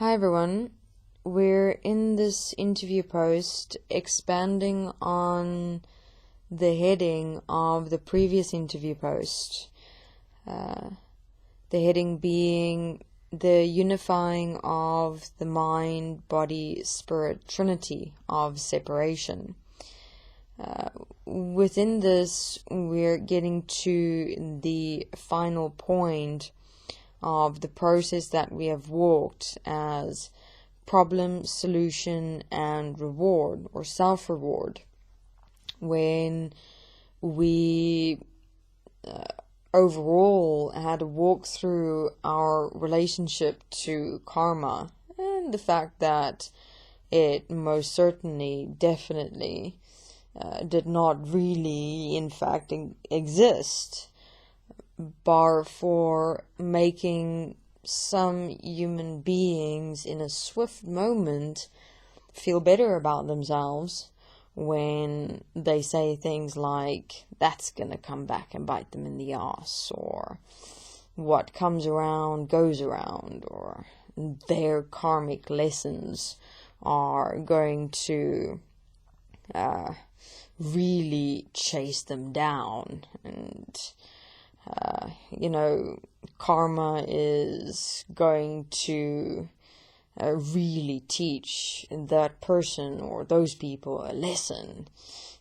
Hi everyone, we're in this interview post expanding on the heading of the previous interview post. The heading being the unifying of the mind, body, spirit, Trinity of separation. Within this, we're getting to the final point of the process that we have walked as problem, solution, and reward, or self-reward, when we overall had to walk through our relationship to karma and the fact that it most certainly, definitely did not really, in fact, exist, bar for making some human beings in a swift moment feel better about themselves when they say things like, that's gonna come back and bite them in the ass, or what comes around goes around, or their karmic lessons are going to really chase them down. And karma is going to really teach that person or those people a lesson,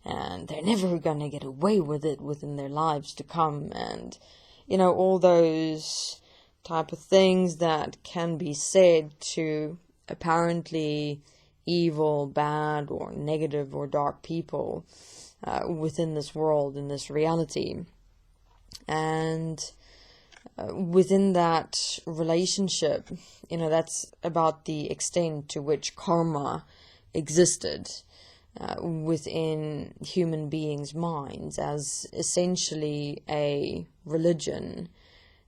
and they're never going to get away with it within their lives to come, and all those type of things that can be said to apparently evil, bad, or negative or dark people within this world, in this reality. And within that relationship, that's about the extent to which karma existed within human beings' minds as essentially a religion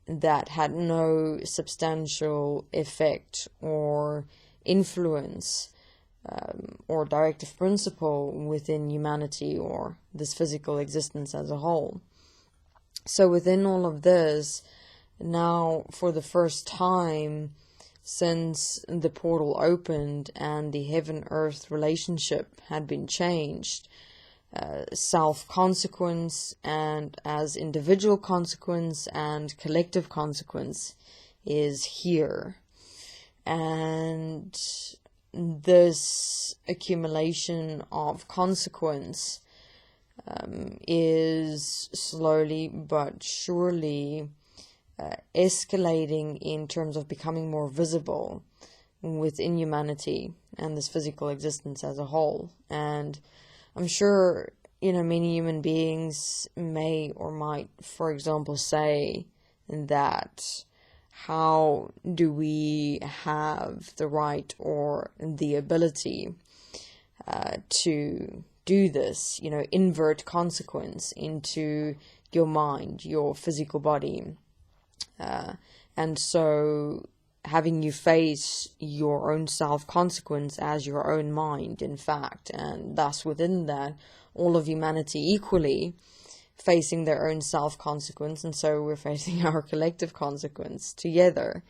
that had no substantial effect or influence or directive principle within humanity or this physical existence as a whole. So within all of this, now for the first time since the portal opened and the heaven-earth relationship had been changed, self-consequence and as individual consequence and collective consequence is here. And this accumulation of consequence is slowly but surely escalating in terms of becoming more visible within humanity and this physical existence as a whole. And I'm sure, many human beings may or might, for example, say that how do we have the right or the ability to do this, invert consequence into your mind, your physical body. And so having you face your own self-consequence as your own mind, in fact, and thus within that, all of humanity equally facing their own self-consequence, and so we're facing our collective consequence together.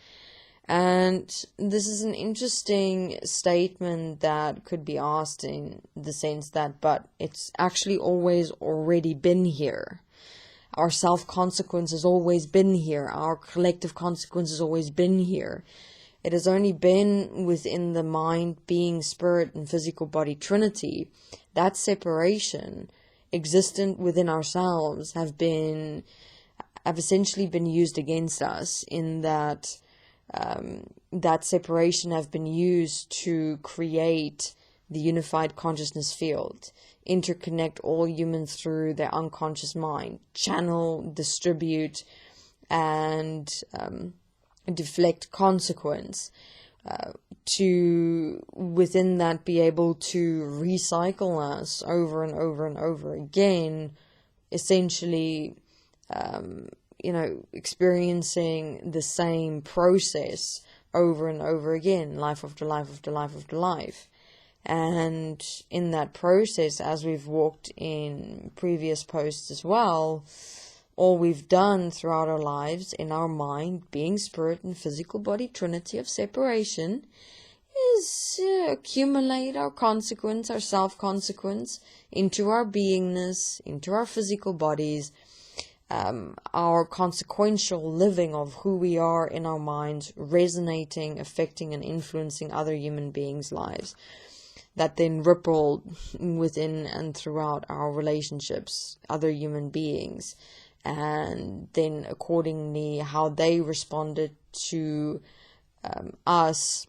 And this is an interesting statement that could be asked in the sense that, but it's actually always already been here. Our self-consequence has always been here. Our collective consequence has always been here. It has only been within the mind, being, spirit, and physical body Trinity. That separation existent within ourselves have essentially been used against us, in that that separation have been used to create the unified consciousness field, interconnect all humans through their unconscious mind, channel, distribute, and deflect consequence, to within that be able to recycle us over and over and over again, essentially experiencing the same process over and over again, life after life after life after life. And in that process, as we've walked in previous posts as well, all we've done throughout our lives in our mind, being spirit and physical body trinity of separation, is accumulate our consequence, our self-consequence, into our beingness, into our physical bodies, our consequential living of who we are in our minds, resonating, affecting, and influencing other human beings' lives. That then rippled within and throughout our relationships, other human beings, and then accordingly how they responded to us,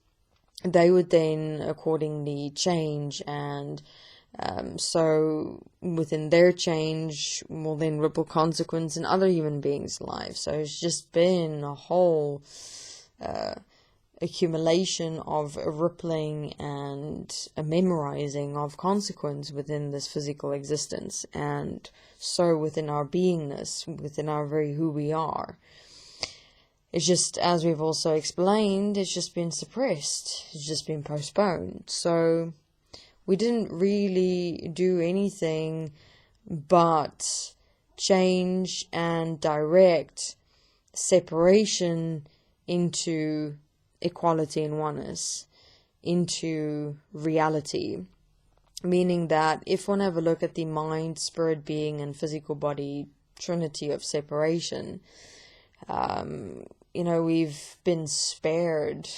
they would then accordingly change, and so within their change will then ripple consequence in other human beings' lives. So it's just been a whole accumulation of a rippling and a memorizing of consequence within this physical existence, and so within our beingness, within our very who we are. It's just, as we've also explained, it's just been suppressed, it's just been postponed. So we didn't really do anything but change and direct separation into equality and oneness, into reality. Meaning that if one have a look at the mind, spirit, being, and physical body trinity of separation, we've been spared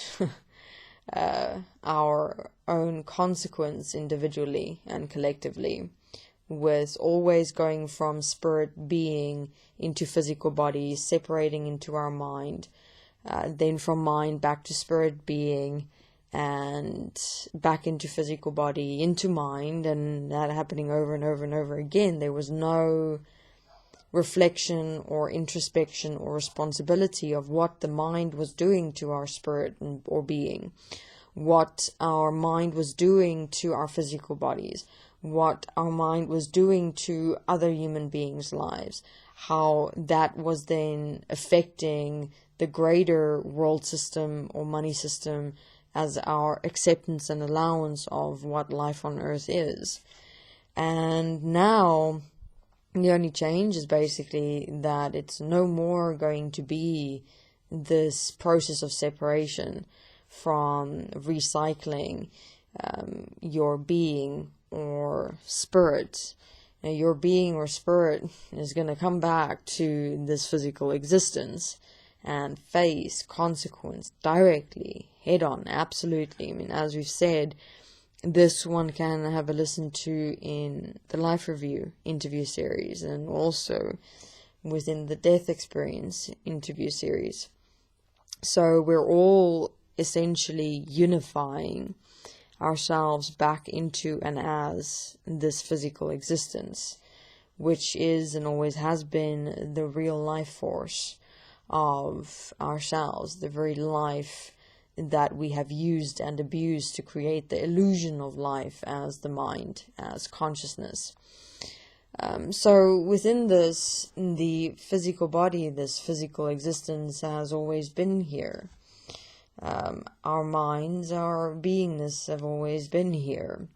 our own consequence individually and collectively, with always going from spirit being into physical body, separating into our mind, then from mind back to spirit being, and back into physical body, into mind, and that happening over and over and over again. There was no reflection or introspection or responsibility of what the mind was doing to our spirit or being, what our mind was doing to our physical bodies, what our mind was doing to other human beings' lives, how that was then affecting the greater world system or money system as our acceptance and allowance of what life on earth is. And now the only change is basically that it's no more going to be this process of separation from recycling your being or spirit. Now, your being or spirit is going to come back to this physical existence and face consequence directly, head on, absolutely. I mean, as we've said, this one can have a listen to in the Life Review interview series, and also within the Death Experience interview series. So we're all essentially unifying ourselves back into and as this physical existence, which is and always has been the real life force of ourselves, the very life that we have used and abused to create the illusion of life as the mind, as consciousness. So within this, the physical body, this physical existence has always been here. Our minds, our beingness have always been here.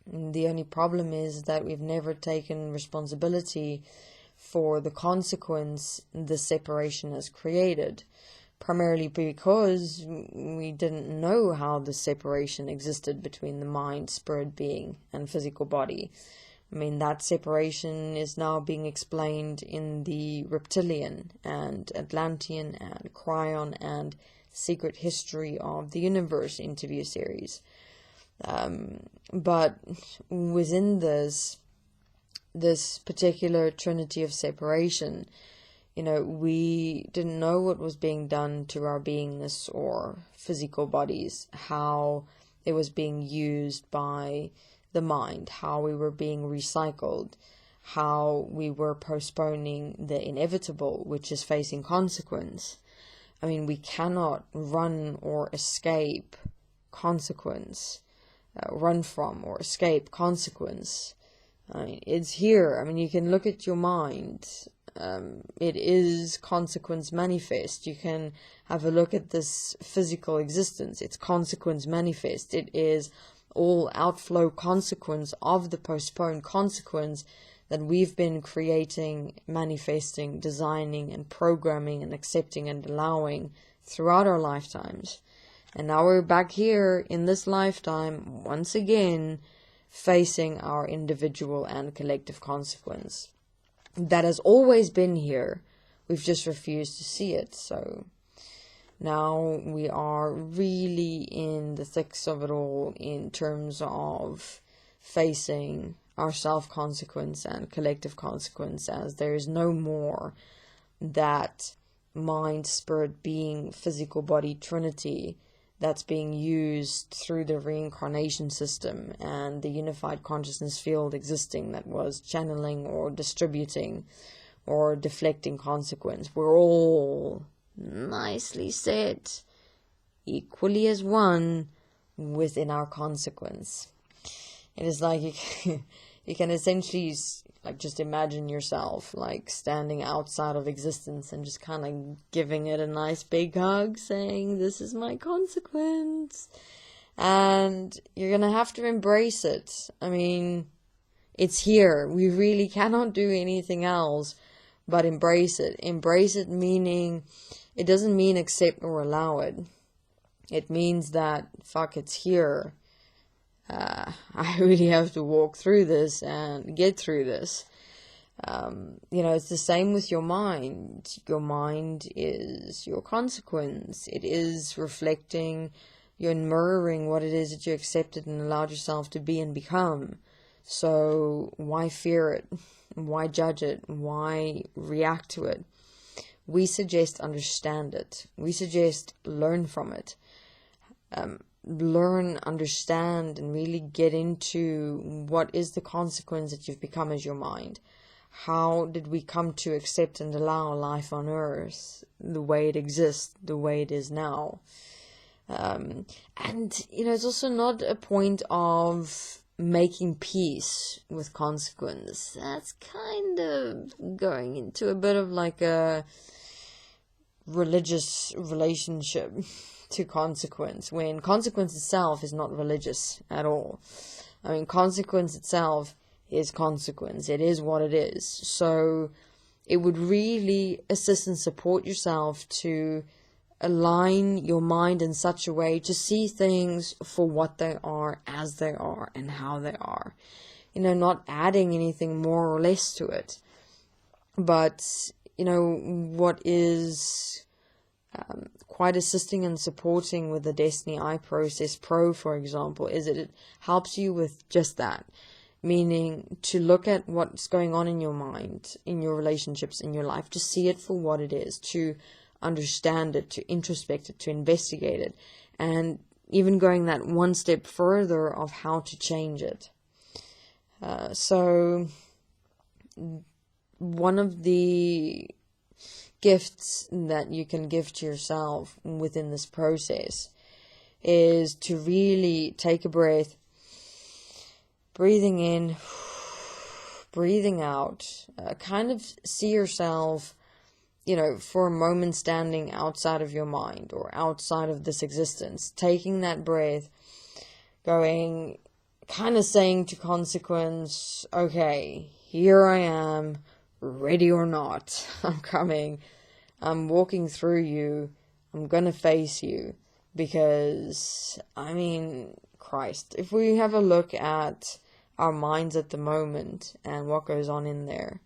The only problem is that we've never taken responsibility for the consequence the separation has created, primarily because we didn't know how the separation existed between the mind, spirit, being, and physical body. I mean, that separation is now being explained in the reptilian and Atlantean and Cryon and Secret History of the Universe interview series. But within this particular trinity of separation, we didn't know what was being done to our beingness or physical bodies, how it was being used by the mind, how we were being recycled, how we were postponing the inevitable, which is facing consequence. I mean, we cannot run or escape consequence, run from or escape consequence. I mean, it's here. I mean, you can look at your mind. It is consequence manifest. You can have a look at this physical existence. It's consequence manifest. It is all outflow consequence of the postponed consequence that we've been creating, manifesting, designing, and programming, and accepting and allowing throughout our lifetimes. And now we're back here in this lifetime, once again, facing our individual and collective consequence. That has always been here. We've just refused to see it. So now we are really in the thicks of it all in terms of facing our self-consequence and collective consequence, as there is no more that mind, spirit, being, physical body Trinity that's being used through the reincarnation system and the unified consciousness field existing that was channeling or distributing or deflecting consequence. We're all nicely set, equally as one, within our consequence. It is like you can essentially like just imagine yourself like standing outside of existence and just kind of giving it a nice big hug, saying, this is my consequence. And you're going to have to embrace it. I mean, it's here. We really cannot do anything else but embrace it. Embrace it meaning, it doesn't mean accept or allow it. It means that, fuck, it's here. I really have to walk through this and get through this. It's the same with your mind. Your mind is your consequence. It is reflecting, you're mirroring what it is that you accepted and allowed yourself to be and become. So why fear it? Why judge it? Why react to it? We suggest understand it. We suggest learn from it. Learn, understand, and really get into what is the consequence that you've become as your mind. How did we come to accept and allow life on earth the way it exists, the way it is now? It's also not a point of making peace with consequence. That's kind of going into a bit of like a religious relationship to consequence, when consequence itself is not religious at all. I mean, consequence itself is consequence. It is what it is. So it would really assist and support yourself to align your mind in such a way to see things for what they are, as they are, and how they are. Not adding anything more or less to it. But, what is quite assisting and supporting with the desteniiprocess Pro, for example, is that it helps you with just that. Meaning to look at what's going on in your mind, in your relationships, in your life, to see it for what it is, to understand it, to introspect it, to investigate it, and even going that one step further of how to change it. So one of the gifts that you can give to yourself within this process is to really take a breath, breathing in, breathing out, kind of see yourself, for a moment standing outside of your mind or outside of this existence, taking that breath, going, kind of saying to consequence, okay, here I am, ready or not, I'm coming, I'm walking through you, I'm gonna face you, because, Christ, if we have a look at our minds at the moment and what goes on in there,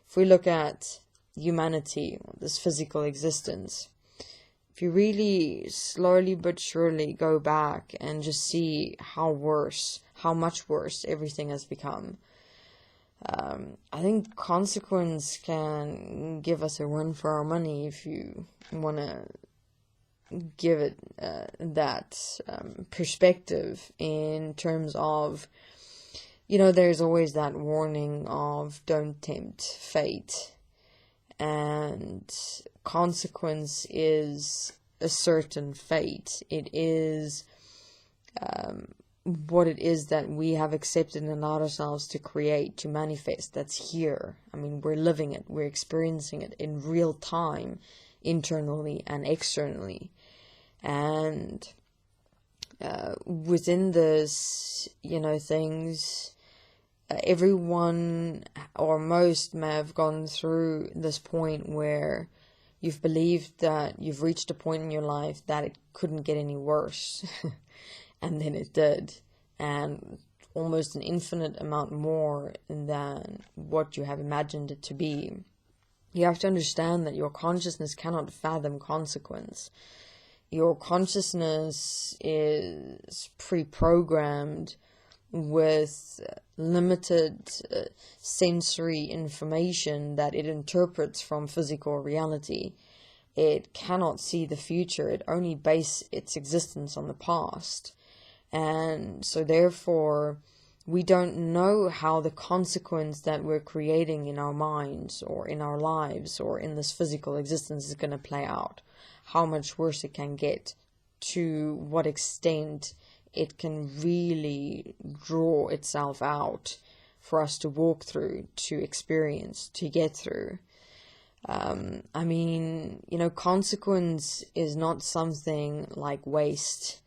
if we look at humanity, this physical existence, if you really slowly but surely go back and just see how much worse everything has become, I think consequence can give us a run for our money if you want to give it that perspective in terms of, there's always that warning of don't tempt fate, and consequence is a certain fate. It is what it is that we have accepted and allowed ourselves to create, to manifest. That's here. We're living it. We're experiencing it in real time, internally and externally. And within this, things everyone or most may have gone through this point where you've believed that you've reached a point in your life that it couldn't get any worse. And then it did. And almost an infinite amount more than what you have imagined it to be. You have to understand that your consciousness cannot fathom consequence. Your consciousness is pre-programmed with limited sensory information that it interprets from physical reality. It cannot see the future. It only bases its existence on the past. And so therefore, we don't know how the consequence that we're creating in our minds or in our lives or in this physical existence is going to play out. How much worse it can get, to what extent it can really draw itself out for us to walk through, to experience, to get through. Consequence is not something like waste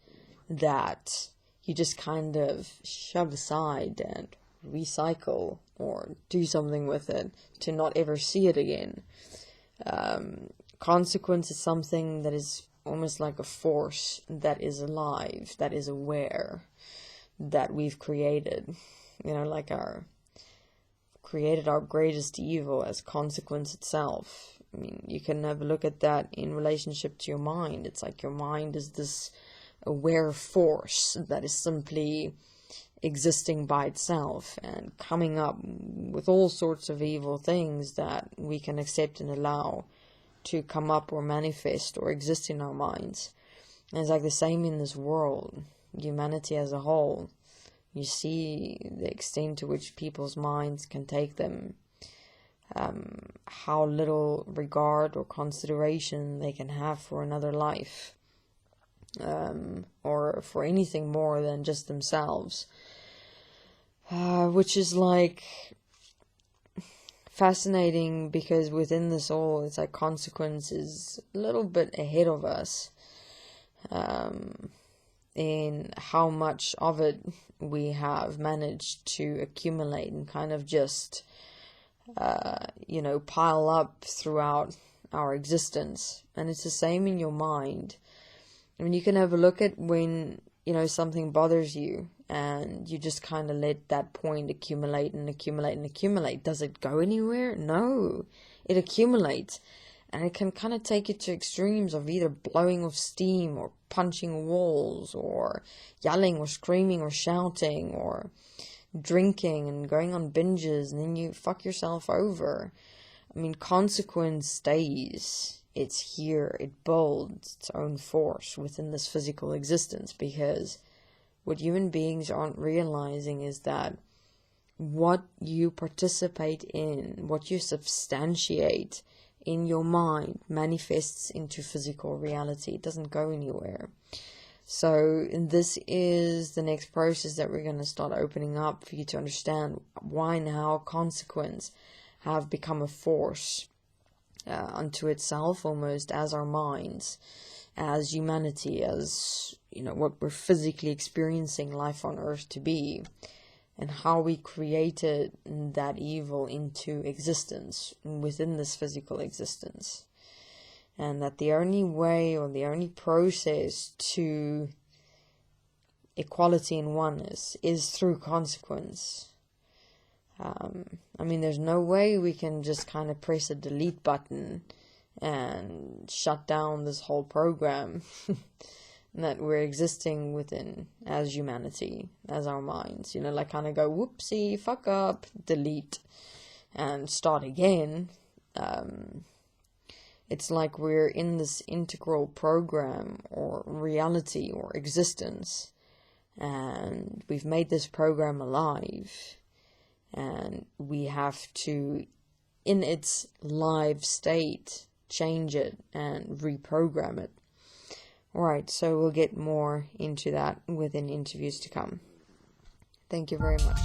that you just kind of shove aside and recycle or do something with it to not ever see it again. Consequence is something that is almost like a force that is alive, that is aware, that we've created. Like created our greatest evil as consequence itself. You can have a look at that in relationship to your mind. It's like your mind is this aware force that is simply existing by itself and coming up with all sorts of evil things that we can accept and allow to come up or manifest or exist in our minds. And it's like the same in this world, humanity as a whole. You see the extent to which people's minds can take them, how little regard or consideration they can have for another life, or for anything more than just themselves, which is like fascinating, because within this all, it's like consequence is a little bit ahead of us in how much of it we have managed to accumulate and kind of just pile up throughout our existence. And it's the same in your mind. You can have a look at when something bothers you and you just kind of let that point accumulate and accumulate and accumulate. Does it go anywhere? No, it accumulates, and it can kind of take you to extremes of either blowing off steam or punching walls or yelling or screaming or shouting or drinking and going on binges, and then you fuck yourself over. Consequence stays. It's here. It builds its own force within this physical existence, because what human beings aren't realizing is that what you participate in, what you substantiate in your mind, manifests into physical reality. It doesn't go anywhere. So this is the next process that we're going to start opening up for you to understand why now consequence have become a force unto itself, almost, as our minds, as humanity, as what we're physically experiencing life on earth to be, and how we created that evil into existence within this physical existence. And that the only way or the only process to equality and oneness is through consequence. There's no way we can just kind of press a delete button and shut down this whole program that we're existing within as humanity, as our minds. Kind of go, whoopsie, fuck up, delete, and start again. It's like we're in this integral program or reality or existence, and we've made this program alive, and we have to, in its live state, change it and reprogram it. Alright, so we'll get more into that within interviews to come. Thank you very much.